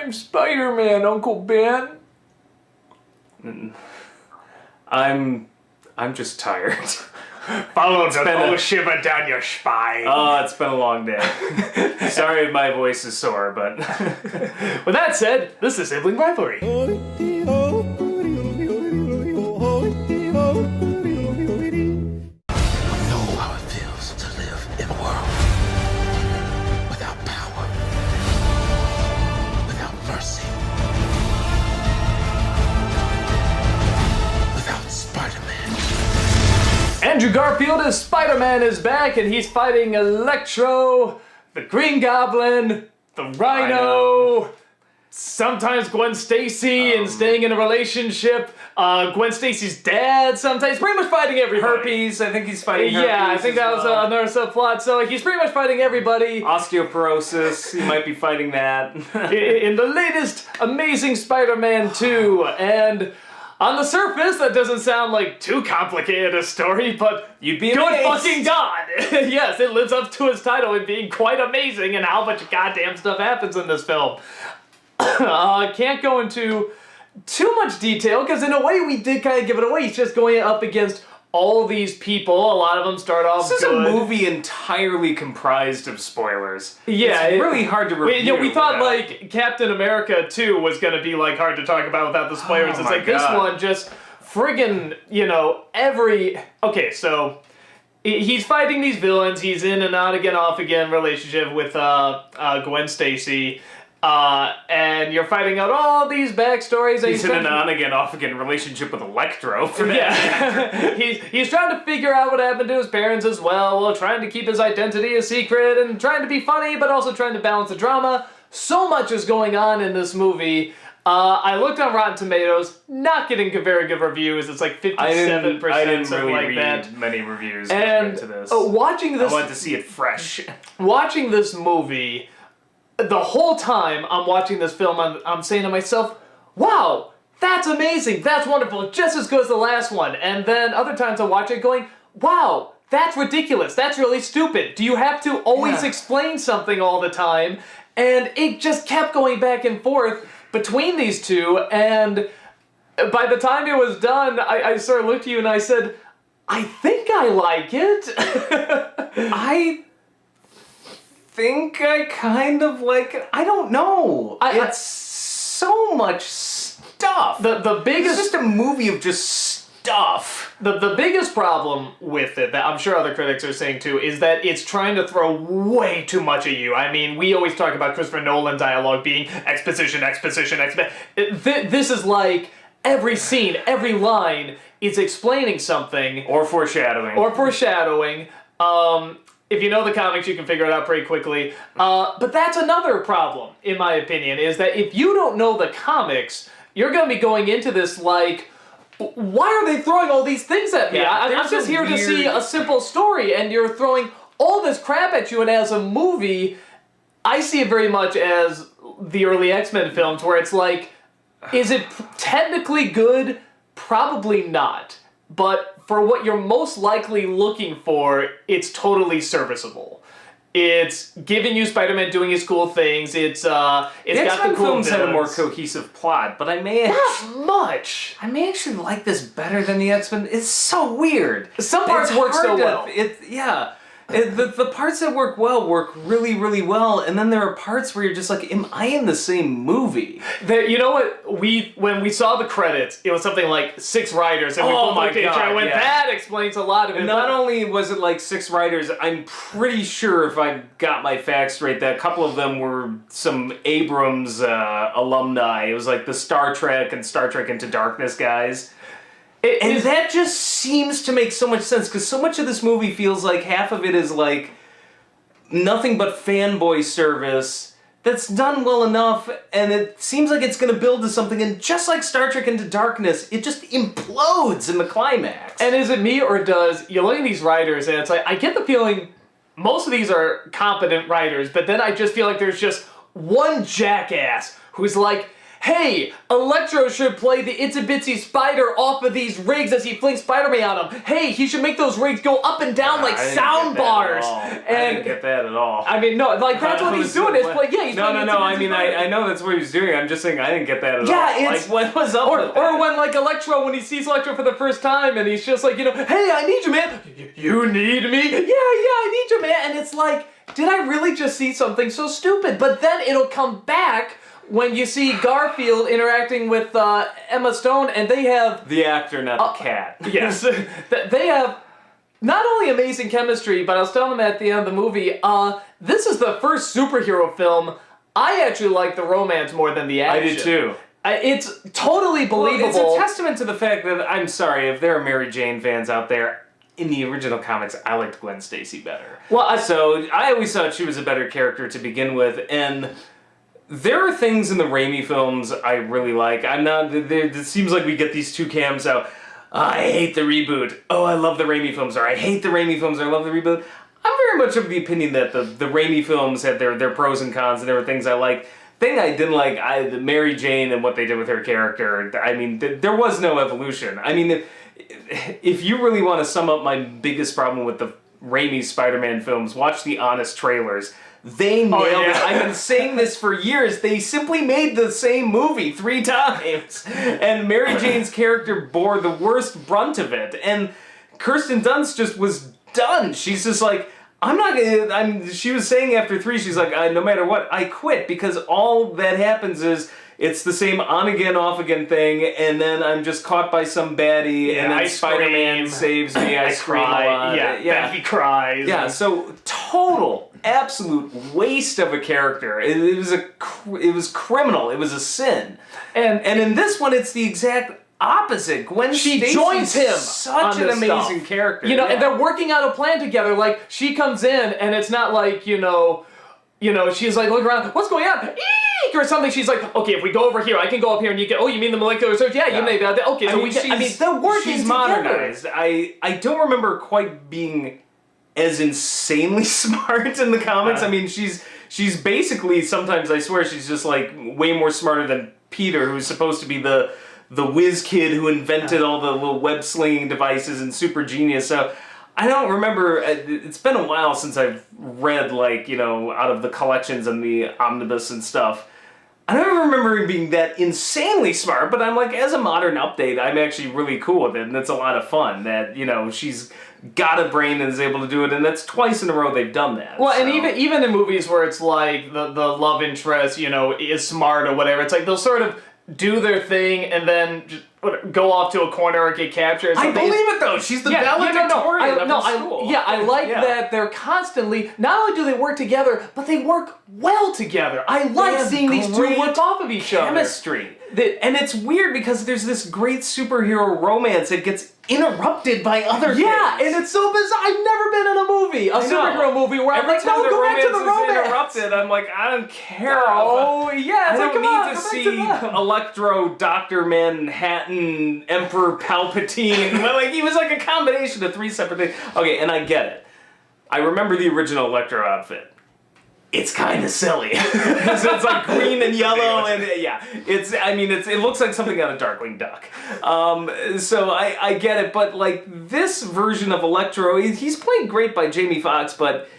I'm Spider-Man, Uncle Ben. I'm just tired. Followed the whole shiver down your spine. Oh, it's been a long day. Sorry if my voice is sore, but... With that said, this is Sibling Rivalry. Andrew Garfield as Spider-Man is back, and he's fighting Electro, the Green Goblin, the Rhino, sometimes Gwen Stacy, and staying in a relationship. Gwen Stacy's dad sometimes, pretty much fighting everybody. Herpes, I think he's fighting herpes. Yeah, I think that was another subplot, so he's pretty much fighting everybody. Osteoporosis, he might be fighting that. In the latest Amazing Spider-Man 2, and... on the surface, that doesn't sound like too complicated a story, but you'd be good amazed. Fucking God! Yes, it lives up to its title in being quite amazing and how much goddamn stuff happens in this film. Can't go into too much detail, because in a way we did kind of give it away. He's just going up against all these people. A lot of them start off This is good. a movie entirely comprised of spoilers. Yeah, it's really hard to review. We thought like Captain America 2 was gonna be like hard to talk about without the spoilers. Oh it's like God. This one just friggin', okay, so he's fighting these villains. He's in an on-again, off-again relationship with Gwen Stacy. And you're fighting out all these backstories. He's in an on-again, off-again relationship with Electro for that. Yeah. he's trying to figure out what happened to his parents as well, while trying to keep his identity a secret, and trying to be funny, but also trying to balance the drama. So much is going on in this movie. I looked on Rotten Tomatoes, not getting very good reviews. It's like 57%, I didn't really like read that. many reviews And to this. Watching this... I wanted to see it fresh. Watching this movie... the whole time I'm watching this film, I'm saying to myself, wow, that's amazing, that's wonderful, just as good as the last one. And then other times I watch it going, wow, that's ridiculous, that's really stupid. Do you have to always explain something all the time? And it just kept going back and forth between these two, and by the time it was done, I sort of looked at you and I said, I think I like it. I think I kind of like it. I don't know. It's so much stuff. The biggest... it's just a movie of just stuff. The biggest problem with it, that I'm sure other critics are saying too, is that it's trying to throw way too much at you. I mean, we always talk about Christopher Nolan dialogue being exposition. This is like every scene, every line is explaining something. Or foreshadowing. If you know the comics, you can figure it out pretty quickly. But that's another problem, in my opinion, is that if you don't know the comics, you're going to be going into this like, why are they throwing all these things at me? I'm just here to see a simple story, and you're throwing all this crap at you, and as a movie, I see it very much as the early X-Men films, where it's like, is it technically good? Probably not. But for what you're most likely looking for, it's totally serviceable. It's giving you Spider-Man doing his cool things. It's got the cool films had a more villains. cohesive plot, but I may Not much. I may actually like this better than the X-Men. It's so weird. Some parts work so well. The parts that work well work really, really well, and then there are parts where you're just like, am I in the same movie? You know what? When we saw the credits, it was something like 6 writers, and we both looked at each other and went, that explains a lot of it. And not only was it like 6 writers, I'm pretty sure, if I got my facts straight, that a couple of them were some Abrams alumni. It was like the Star Trek and Star Trek Into Darkness guys. And that just seems to make so much sense, because so much of this movie feels like half of it is like nothing but fanboy service that's done well enough, and it seems like it's going to build to something, and just like Star Trek Into Darkness, it just implodes in the climax. And is it me, or does, you look at these writers, and it's like, I get the feeling most of these are competent writers, but then I just feel like there's just one jackass who's like, hey, Electro should play the Itsy Bitsy Spider off of these rigs as he flings Spider-Man on them. Hey, he should make those rigs go up and down like sound bars. I didn't get that at all. I mean, no, like that's what he's doing. Is play, yeah, he's no. playing I mean, I know that's what he's doing. I'm just saying I didn't get that at all. Yeah, it's like what was up with that? Or when like Electro, when he sees Electro for the first time, and he's just like, hey, I need you, man. You need me? Yeah, I need you, man. And it's like, did I really just see something so stupid? But then it'll come back when you see Garfield interacting with Emma Stone, and they have... The actor, not the cat. Yes. They have not only amazing chemistry, but I was telling them at the end of the movie, this is the first superhero film I actually like the romance more than the action. I do too. It's totally believable. Well, it's a testament to the fact that, I'm sorry, if there are Mary Jane fans out there, in the original comics, I liked Gwen Stacy better. Well, so I always thought she was a better character to begin with, and there are things in the Raimi films I really like. It seems like we get these two camps out. I hate the reboot. Oh, I love the Raimi films. Or I hate the Raimi films. Or I love the reboot. I'm very much of the opinion that the Raimi films had their pros and cons, and there were things I liked. Thing I didn't like, the Mary Jane and what they did with her character. I mean, there was no evolution. I mean, if you really want to sum up my biggest problem with the Raimi Spider-Man films, watch the honest trailers. They nailed it. I've been saying this for years. They simply made the same movie 3 times. And Mary Jane's character bore the worst brunt of it. And Kirsten Dunst just was done. She's just like, she was saying after 3, she's like, no matter what, I quit, because all that happens is it's the same on-again, off-again thing, and then I'm just caught by some baddie, and then Spider-Man saves me, I scream a lot. Yeah, he cries. Yeah, so total, absolute waste of a character. It was criminal. It was a sin. And in this one, it's the exact opposite. Gwen Stacy joins him. Such an amazing character. And they're working out a plan together. Like, she comes in, and it's not like, she's like, look around, what's going on? Eek! Or something. She's like, okay, if we go over here, I can go up here, and you can, you mean the molecular research? Yeah, you made that. Okay, so they're working she's together. Modernized. I don't remember quite being as insanely smart in the comics. I mean, she's basically, sometimes I swear, she's just like way more smarter than Peter, who's supposed to be the whiz kid who invented all the little web slinging devices and super genius. So I don't remember. It's been a while since I've read out of the collections and the omnibus and stuff. I don't remember him being that insanely smart, but I'm like, as a modern update, I'm actually really cool with it, and it's a lot of fun that, she's got a brain and is able to do it, and that's twice in a row they've done that. Well, and even in movies where it's like the love interest, is smart or whatever, it's like they'll sort of do their thing and then just go off to a corner or get captured or something. I believe it though. She's the valedictorian of the school. I like that they're constantly, not only do they work together, but they work well together. I like seeing these two work off of each other. Chemistry. And it's weird because there's this great superhero romance that gets interrupted by other things. Yeah, and it's so bizarre. I've never been in a movie, superhero movie, where I'm like, no, go back to the romance. Interrupted, I'm like, I don't care. Oh, yeah. I don't need to see Electro, Dr. Manhattan, Emperor Palpatine. Like, he was like a combination of 3 separate things. Okay, and I get it. I remember the original Electro outfit. It's kind of silly. So it's like green and yellow, and it looks like something out of Darkwing Duck. So I get it, but like this version of Electro, he's played great by Jamie Foxx, but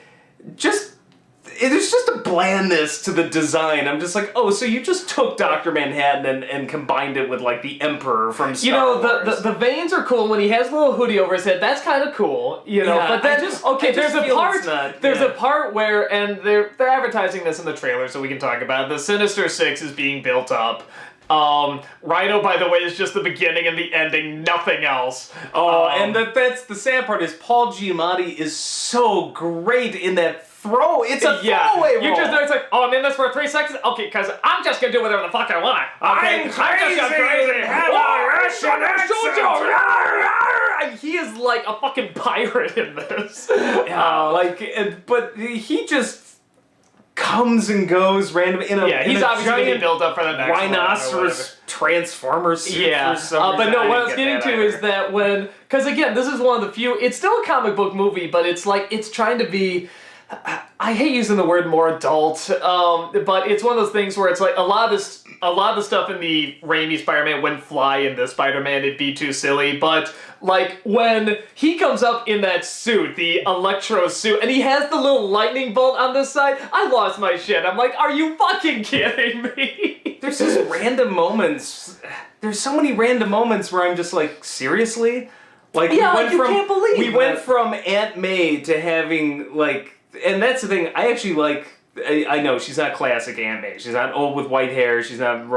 there's just a blandness to the design. I'm just like, oh, so you just took Dr. Manhattan and combined it with like the Emperor from Star Wars. The veins are cool when he has a little hoodie over his head. That's kind of cool, but then there's a part where, and they're advertising this in the trailer, so we can talk about it. The Sinister Six is being built up. Rhino, by the way, is just the beginning and the ending, nothing else. And that's the sad part is Paul Giamatti is so great in that it's a throwaway role. You're just there, it's like, I'm in this for 3 seconds? Okay, because I'm just going to do whatever the fuck I want. Okay? I'm crazy! And he is like a fucking pirate in this. But he just comes and goes random in a he's obviously going to be built up for the next rhinoceros transformer suit for some but reason. no, what I was getting to is that because again, this is one of the few, it's still a comic book movie, but it's like, it's trying to be I hate using the word more adult, but it's one of those things where it's like a lot of the stuff in the Raimi Spider-Man wouldn't fly in this Spider-Man. It'd be too silly. But like when he comes up in that suit, the Electro suit, and he has the little lightning bolt on this side, I lost my shit. I'm like, are you fucking kidding me? There's just random moments. There's so many random moments where I'm just like, seriously? Like, Yeah, like you can't believe we it. went from Aunt May to having, like, and that's the thing, I actually like, I know, she's not classic Aunt May. She's not old with white hair, she's not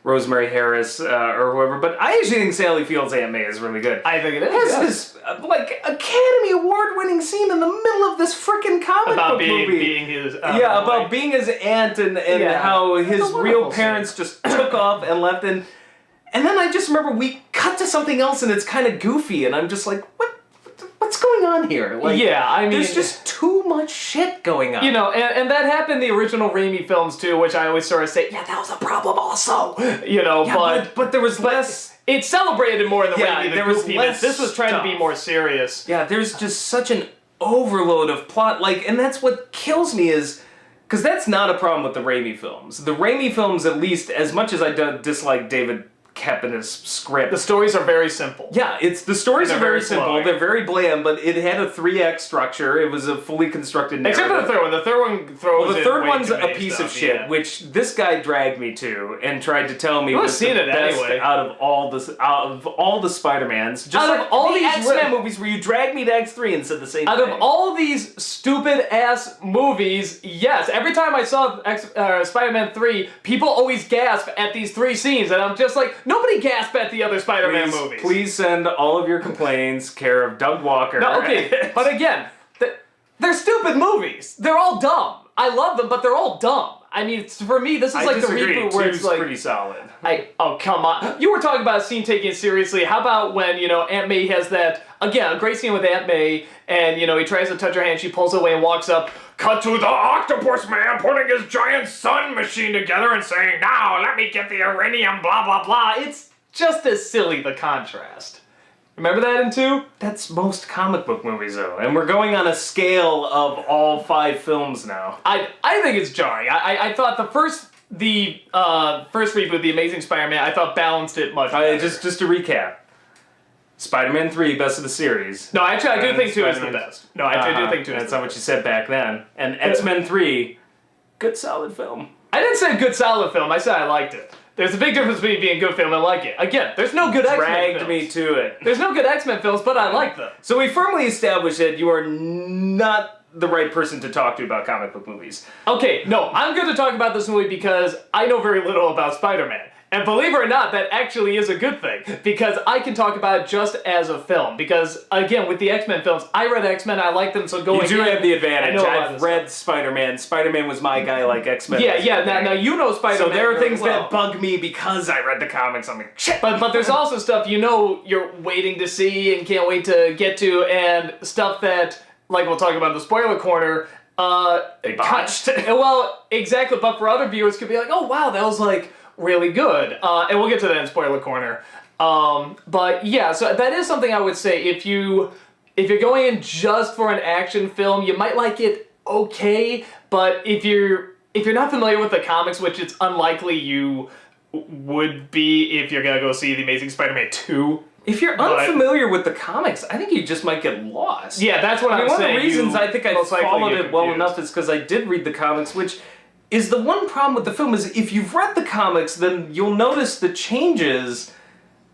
Rosemary Harris, or whoever, but I actually think Sally Field's Aunt May is really good. I think it is. It has this, like, Academy Award-winning scene in the middle of this freaking comic book movie. Being his... about being his aunt and how his real parents just took off and left. And then I just remember we cut to something else and it's kind of goofy. And I'm just like, what's going on here? Like, yeah, I mean... There's just too much shit going on. You know, and that happened in the original Raimi films too, which I always sort of say, yeah, that was a problem also. You know, but there was less... It celebrated more in the Raimi, there was less This was trying to be more serious. Yeah, there's just such an overload of plot, like, and that's what kills me is, because that's not a problem with the Raimi films. The Raimi films, at least, as much as I dislike David Koeppen's script. The stories are very simple. Yeah, the stories are very simple. flowing. They're very bland, but it had a 3-act structure. It was a fully constructed narrative. Except for the third one. The third one throws the third in way one's too a many piece stuff, of shit, yeah. which this guy dragged me to and tried to tell me You was would've the seen it best anyway. out of all the Spider-Mans. Just Out of like all the these X-Men movies where you dragged me to X3 and said the same Out thing. of all these stupid-ass movies, yes, every time I saw Spider-Man 3, people always gasp at these 3 scenes, and I'm just like, nobody gasped at the other Spider-Man movies. Please send all of your complaints care of Doug Walker. No, okay, but again, they're stupid movies. They're all dumb. I love them, but they're all dumb. I mean, for me, this is like the reboot where it's like... pretty solid. Oh, come on. You were talking about a scene taken seriously. How about when, you know, Aunt May has that, again, a great scene with Aunt May, and, you know, he tries to touch her hand, she pulls away and walks up, cut to the octopus man putting his giant sun machine together and saying, now, let me get the iridium, blah, blah, blah. It's just as silly, the contrast. Remember that in 2? That's most comic book movies, though. And we're going on a scale of all 5 films now. I think it's jarring. I thought the first reboot, The Amazing Spider-Man, I thought balanced it much better. Just to recap. Spider-Man 3, best of the series. No, actually, I do think 2 is the Spider-Man- best. No, I do think 2 is That's the not what you said back then. And X-Men 3, good solid film. I didn't say good solid film, I said I liked it. There's a big difference between being a good film and like it. Again, there's no good X-Men films. Dragged me to it. There's no good X-Men films, but I like them. So we firmly established that you are not the right person to talk to about comic book movies. Okay, no, I'm going to talk about this movie because I know very little about Spider-Man. And believe it or not, that actually is a good thing, because I can talk about it just as a film. Because, again, with the X-Men films, I read X-Men, I like them, so going You do have the advantage. I've read Spider-Man. Spider-Man was my guy like X-Men. Yeah, now you know Spider-Man. So there are things well. that bug me because I read the comics. I'm like, shit. But there's also stuff you know you're waiting to see and can't wait to get to, and stuff that, like we'll talk about in the spoiler corner, They botched. Well, exactly, but for other viewers could be like, oh wow, that was like really good. And we'll get to that in spoiler corner. But yeah, so that is something I would say. If you're going in just for an action film, you might like it okay, but if you're not familiar with the comics, which it's unlikely you would be if you're gonna go see The Amazing Spider-Man 2. If you're unfamiliar with the comics, I think you just might get lost. Yeah, that's what I'm saying. One of the reasons I think I most likely followed get it well confused. enough is because I did read the comics, which is the one problem with the film is if you've read the comics, then you'll notice the changes,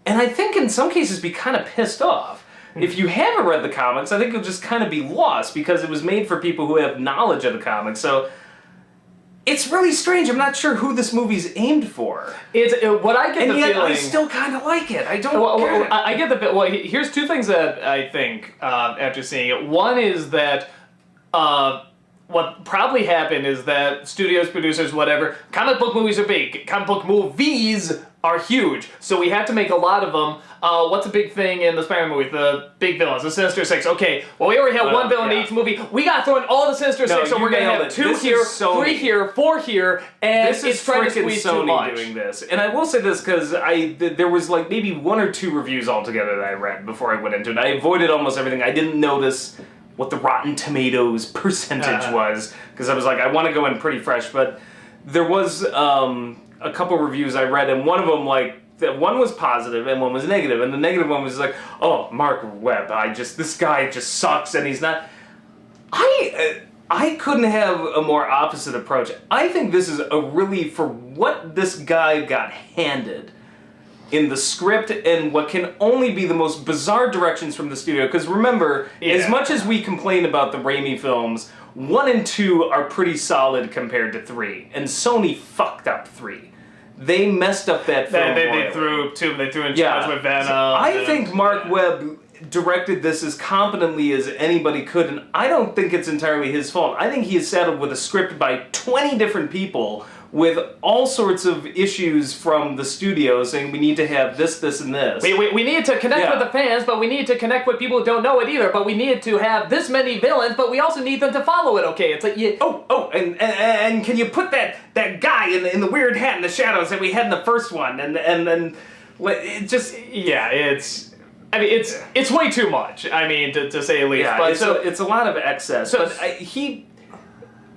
and I think in some cases be kind of pissed off. If you haven't read the comics, I think you'll just kind of be lost because it was made for people who have knowledge of the comics. So it's really strange. I'm not sure who this movie's aimed for. What I get and the yet feeling. I still kind of like it. I don't get it. I get the bit. Well, here's 2 things that I think after seeing it. One is that what probably happened is that studios, producers, whatever, comic book movies are big. Comic book movies are huge, so we have to make a lot of them. What's a big thing in the Spider-Man movies? The big villains, the Sinister Six. Okay, well we already have one villain in each movie. We got to throw in all the Sinister Six, so we're gonna have 2 here, 3 here, 4 here, and this it's is trying to freaking squeeze too Sony much. doing this. And I will say this because there was like maybe 1 or 2 reviews altogether that I read before I went into it. I avoided almost everything. I didn't notice what the Rotten Tomatoes percentage was, because I was like, I want to go in pretty fresh, but there was a couple reviews I read, and one of them, like, that one was positive and one was negative, and the negative one was like, oh, Mark Webb, this guy just sucks, and he's not. I couldn't have a more opposite approach. I think this is a really, for what this guy got handed in the script and what can only be the most bizarre directions from the studio, because remember, as much as we complain about the Raimi films, 1 and 2 are pretty solid compared to 3, and Sony fucked up 3. They messed up that film. They threw in charge with Venom. So I think Mark Webb directed this as competently as anybody could, and I don't think it's entirely his fault. I think he is saddled with a script by 20 different people with all sorts of issues from the studio saying we need to have this, and this. We need to connect with the fans, but we need to connect with people who don't know it either, but we need to have this many villains, but we also need them to follow it, okay? It's like, and can you put that guy in the weird hat in the shadows that we had in the first one, and then it just... Yeah, it's way too much, I mean, to say the least. Yeah, but it's a lot of excess, but I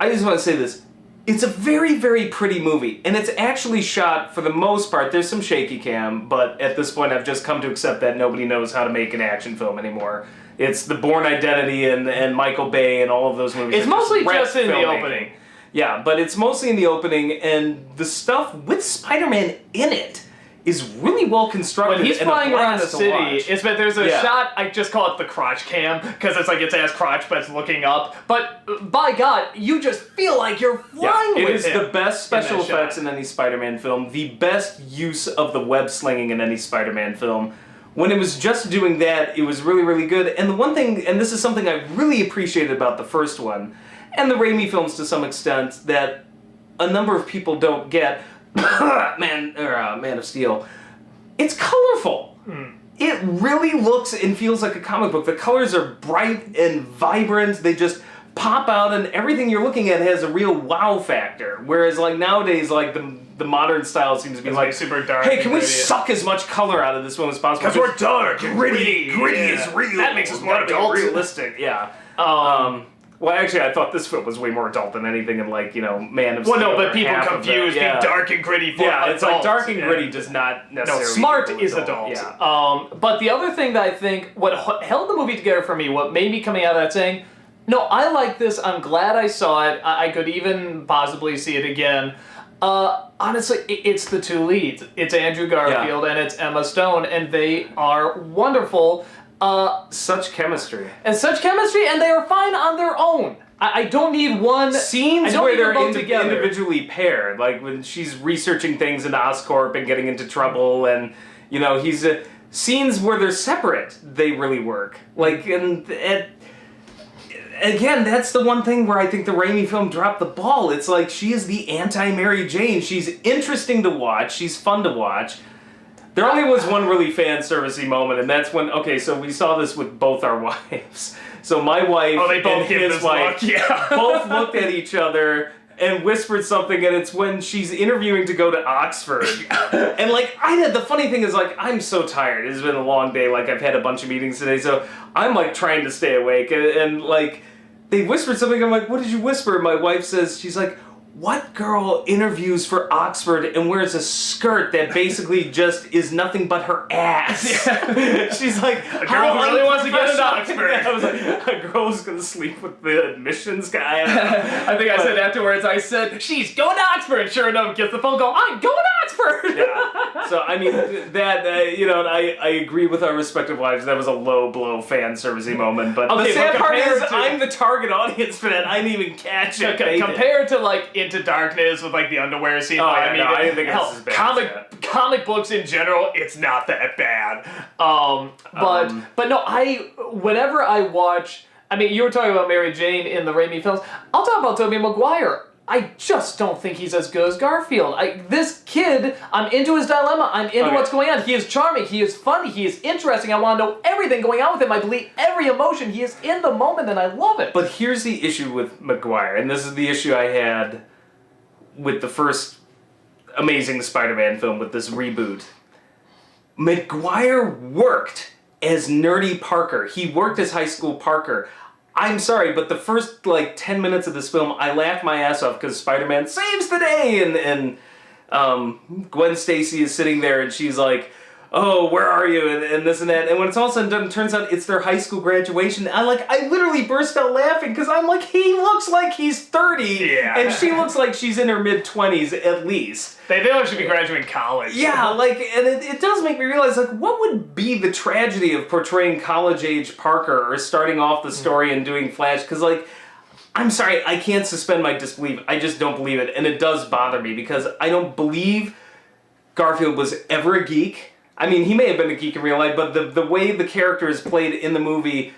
just want to say this. It's a very, very pretty movie, and it's actually shot, for the most part, there's some shaky cam, but at this point I've just come to accept that nobody knows how to make an action film anymore. It's the Bourne Identity and Michael Bay and all of those movies. It's mostly just in the opening. Yeah, but it's mostly in the opening, and the stuff with Spider-Man in it is really well constructed. When he's flying around the city, there's a shot, I just call it the crotch cam, because it's like its ass crotch, but it's looking up. But by God, you just feel like you're flying with him. It is the best special effects in any Spider-Man film, the best use of the web slinging in any Spider-Man film. When it was just doing that, it was really, really good. And the one thing, and this is something I really appreciated about the first one, and the Raimi films to some extent, that a number of people don't get, Man of Steel, it's colorful. It really looks and feels like a comic book. The colors are bright and vibrant. They just pop out, and everything you're looking at has a real wow factor. Whereas, like, nowadays, like, the modern style seems to be like super dark. Hey, can we suck as much color out of this one as possible? Because we're dark, gritty is real. That makes us more adult, realistic. Yeah. Well, actually, I thought this film was way more adult than anything in, like, Man of Steel. Well, no, but people confuse being dark and gritty for adults. It's like dark and gritty does not necessarily... No, smart is adult. Yeah. But the other thing that I think, what held the movie together for me, what made me coming out of that saying, no, I like this, I'm glad I saw it, I could even possibly see it again. Honestly, it's the two leads. It's Andrew Garfield and it's Emma Stone, and they are wonderful. Such chemistry. And they are fine on their own. I don't need one... Scenes where they're individually paired, like when she's researching things in Oscorp and getting into trouble, and, he's... scenes where they're separate, they really work. Like, and again, that's the one thing where I think the Raimi film dropped the ball. It's like, she is the anti-Mary Jane. She's interesting to watch. She's fun to watch. There only was one really fan-servicey moment, and that's when, so we saw this with both our wives. So my wife and his wife both looked at each other and whispered something, and it's when she's interviewing to go to Oxford. And, the funny thing is, I'm so tired. It's been a long day. I've had a bunch of meetings today, so I'm, trying to stay awake. And they whispered something. I'm like, what did you whisper? My wife says, she's like, what girl interviews for Oxford and wears a skirt that basically just is nothing but her ass? She's like, a girl who really wants to get into Oxford. I was like, a girl who's going to sleep with the admissions guy. I think I said afterwards, I said, she's going to Oxford. Sure enough, gets the phone call, I'm going to Oxford. Yeah. So, I mean, that, I agree with our respective wives. That was a low blow fan servicey moment. But the sad part is, I'm the target audience for that. I didn't even catch it. Compared to Into Darkness with the underwear scene. I didn't think it was as bad. Comic books in general, it's not that bad. But no, whenever I watch, you were talking about Mary Jane in the Raimi films. I'll talk about Tobey Maguire. I just don't think he's as good as Garfield. This kid, I'm into his dilemma. I'm into what's going on. He is charming. He is funny. He is interesting. I want to know everything going on with him. I believe every emotion. He is in the moment, and I love it. But here's the issue with Maguire, and this is the issue I had with the first Amazing Spider-Man film with this reboot. Maguire worked as nerdy Parker. He worked as high school Parker. I'm sorry, but the first, 10 minutes of this film, I laughed my ass off because Spider-Man saves the day, and Gwen Stacy is sitting there, and she's like, oh, where are you, and this and that, and when it's all said and done, it turns out it's their high school graduation. I literally burst out laughing, because I'm like, he looks like he's 30, Yeah. and she looks like she's in her mid-20s, at least. They should be graduating college. Yeah, and it does make me realize, what would be the tragedy of portraying college-age Parker, or starting off the story and doing Flash, because, I'm sorry, I can't suspend my disbelief. I just don't believe it, and it does bother me, because I don't believe Garfield was ever a geek. I mean, he may have been a geek in real life, but the way the character is played in the movie,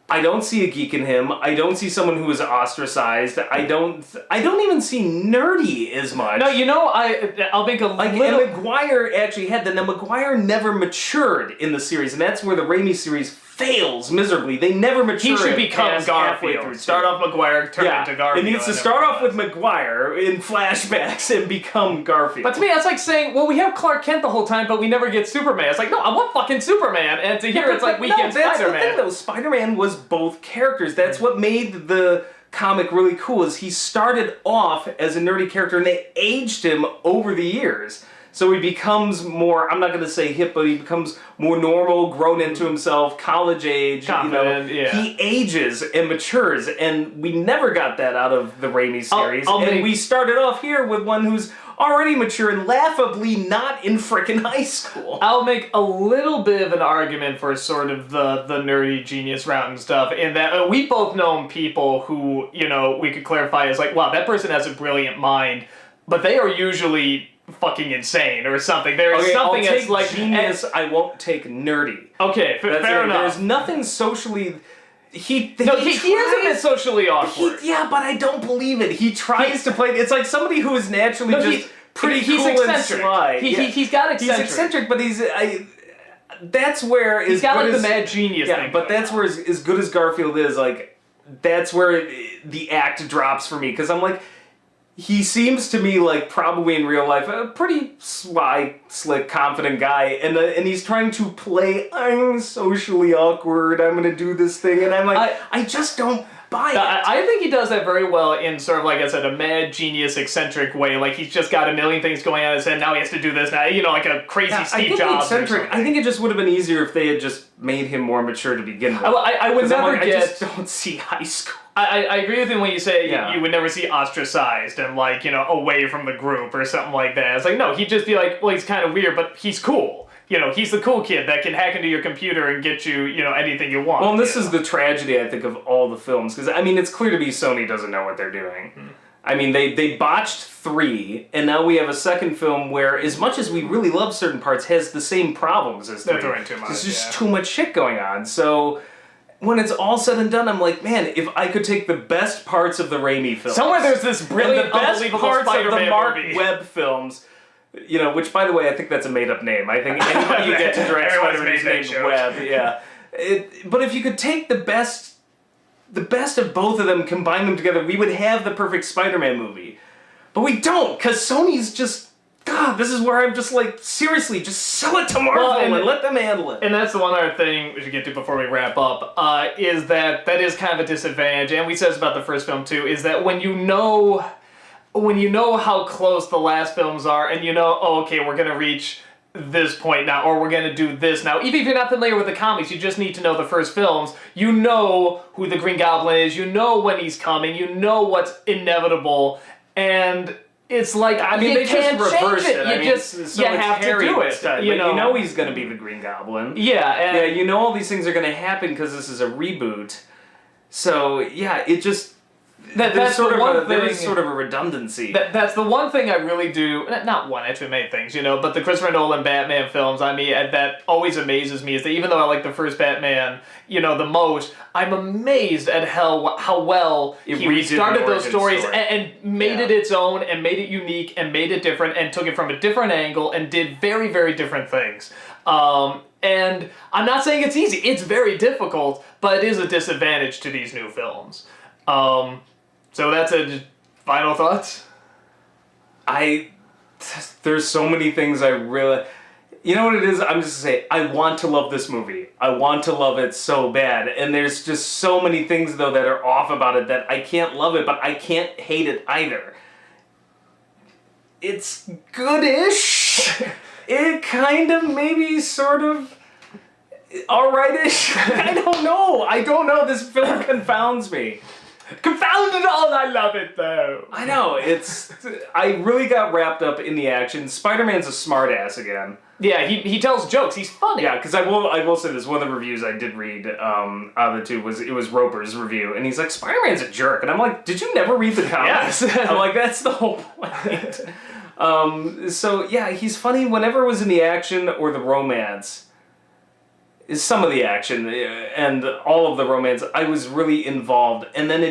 I don't see a geek in him. I don't see someone who is ostracized. I don't even see nerdy as much. No, I'll make a little... And Maguire actually had that. Now, Maguire never matured in the series, and that's where the Raimi series fails miserably. They never mature. He should become Garfield. Start off Maguire, turn into Garfield. It needs to start off with Maguire in flashbacks and become Garfield. But to me, that's like saying, well, we have Clark Kent the whole time, but we never get Superman. It's like, no, I want fucking Superman. And to hear it's like, we get Spider-Man. That's the thing, though. Spider-Man was both characters. That's what made the comic really cool, is he started off as a nerdy character, and they aged him over the years. So he becomes more, I'm not going to say hip, but he becomes more normal, grown into himself, college age. Confident, yeah. He ages and matures, and we never got that out of the Raimi series. We started off here with one who's already mature and laughably not in frickin' high school. I'll make a little bit of an argument for sort of the nerdy genius route and stuff, in that we both know people who, we could clarify as like, wow, that person has a brilliant mind, but they are usually fucking insane or something. There's something I'll take that's like genius. I won't take nerdy. Okay, fair enough. There's nothing socially. He is a bit socially awkward. But I don't believe it. He tries to play. It's like somebody who is naturally pretty he's cool eccentric. and sly. He's got eccentric. He's eccentric, but that's where he's got the mad genius thing. But that's where as good as Garfield is, that's where the act drops for me, because I'm like, he seems to me like probably in real life a pretty sly, slick, confident guy, and he's trying to play, I'm socially awkward, I'm gonna do this thing, and I'm like, I just don't buy it. I think he does that very well in sort of, like I said, a mad genius, eccentric way. Like, he's just got a million things going on in his head, now he has to do this, now, like a crazy Steve Jobs eccentric, I think it just would have been easier if they had just made him more mature to begin with. I would never I just don't see high school. I agree with him when you say you would never see ostracized and, away from the group or something like that. It's like, no, he'd just be like, well, he's kind of weird, but he's cool. He's the cool kid that can hack into your computer and get you, anything you want. Well, and this is the tragedy, I think, of all the films. Because, it's clear to me Sony doesn't know what they're doing. They botched 3, and now we have a second film where, as much as we really love certain parts, has the same problems as 3. They're throwing too much, There's just too much shit going on. So when it's all said and done, I'm like, man, if I could take the best parts of the Raimi films, somewhere there's this brilliant, and the best parts of the Mark movie. Webb films, which, by the way, I think that's a made-up name. I think anybody you get to direct Spider-Man is named Webb. Yeah. But if you could take the best of both of them, combine them together, we would have the perfect Spider-Man movie. But we don't, because Sony's just, God, this is where I'm just like, seriously, just sell it to Marvel and let them handle it. And that's the one other thing we should get to before we wrap up, is that is kind of a disadvantage, and we said this about the first film too, is that when you know how close the last films are, and okay, we're going to reach this point now, or we're going to do this now. Even if you're not familiar with the comics, you just need to know the first films. You know who the Green Goblin is, you know when he's coming, you know what's inevitable, and it's like, they can't just reverse change it. You have to do it. You know he's going to be the Green Goblin. Yeah. You know all these things are going to happen because this is a reboot. So, yeah, it just... There's sort of a redundancy. That's the one thing I really do, not one, actually many things, but the Christopher Nolan Batman films, that always amazes me, is that even though I like the first Batman, the most, I'm amazed at how well he restarted those stories and made it its own, and made it unique, and made it different, and took it from a different angle, and did very, very different things. And I'm not saying it's easy, it's very difficult, but it is a disadvantage to these new films. So that's it. Final thoughts? There's so many things I really... You know what it is? I'm just gonna say, I want to love this movie. I want to love it so bad. And there's just so many things, though, that are off about it that I can't love it, but I can't hate it either. It's good-ish. It kind of maybe sort of alright-ish. I don't know. I don't know. This film confounds me. Confound it all, I love it though. I know. I really got wrapped up in the action. Spider-Man's a smartass again. Yeah, he tells jokes. He's funny. Yeah, because I will say this. One of the reviews I did read out of the two was Roper's review, and he's like, Spider-Man's a jerk, and I'm like, did you never read the comics? Yes. I'm like, that's the whole point. So yeah, he's funny whenever it was in the action or the romance. Is some of the action and all of the romance, I was really involved, and then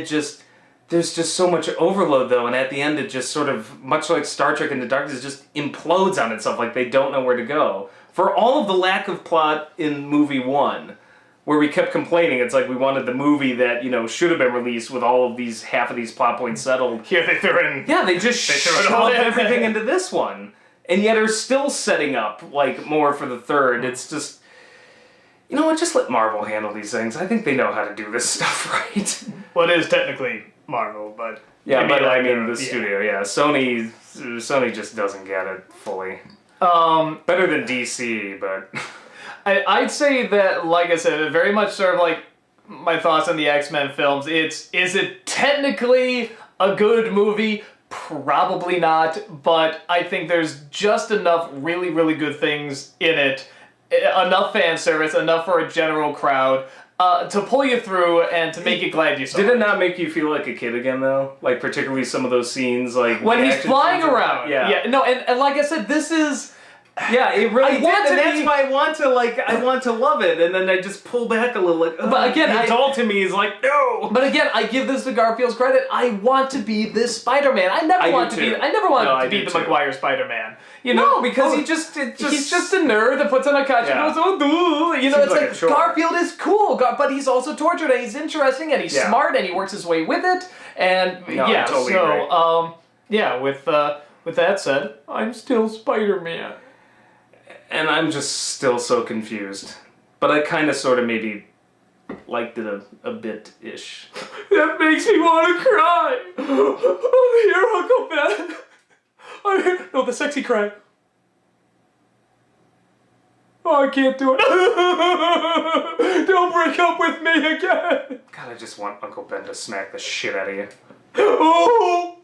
there's just so much overload though, and at the end it just sort of, much like Star Trek Into Darkness, just implodes on itself, like they don't know where to go. For all of the lack of plot in movie 1, where we kept complaining, it's like we wanted the movie that, should have been released with all of these, half of these plot points settled. Here they threw in... Yeah, they just shoved everything into this one. And yet are still setting up, like, more for the third. It's just... You know what, just let Marvel handle these things. I think they know how to do this stuff right. Well, it is technically Marvel, but... Yeah, but I mean the studio, yeah. Sony just doesn't get it fully. Better than DC, but... I'd say that, like I said, very much sort of like my thoughts on the X-Men films. Is it technically a good movie? Probably not, but I think there's just enough really, really good things in it. Enough fan service, enough for a general crowd, to pull you through and to make you glad you saw it. Did it not make you feel like a kid again, though? Like, particularly some of those scenes, like... When he's flying around. Yeah. No, and like I said, this is... Yeah, it really did, and that's be... why I want to love it, and then I just pull back a little, like, but again, the adult in me is like, no! But again, I give this to Garfield's credit. I want to be this Spider-Man. I never wanted to be the Maguire Spider-Man. No, because he's just a nerd that puts on a costume and goes, oh, duh. It's like Garfield is cool, but he's also tortured, and he's interesting, and he's smart, and he works his way with it, and totally with that said, I'm still Spider-Man. And I'm just still so confused. But I kind of sort of maybe liked it a bit-ish. That makes me want to cry. I'm here, Uncle Ben. I'm here. No, the sexy cry. Oh, I can't do it. Don't break up with me again. God, I just want Uncle Ben to smack the shit out of you. Oh.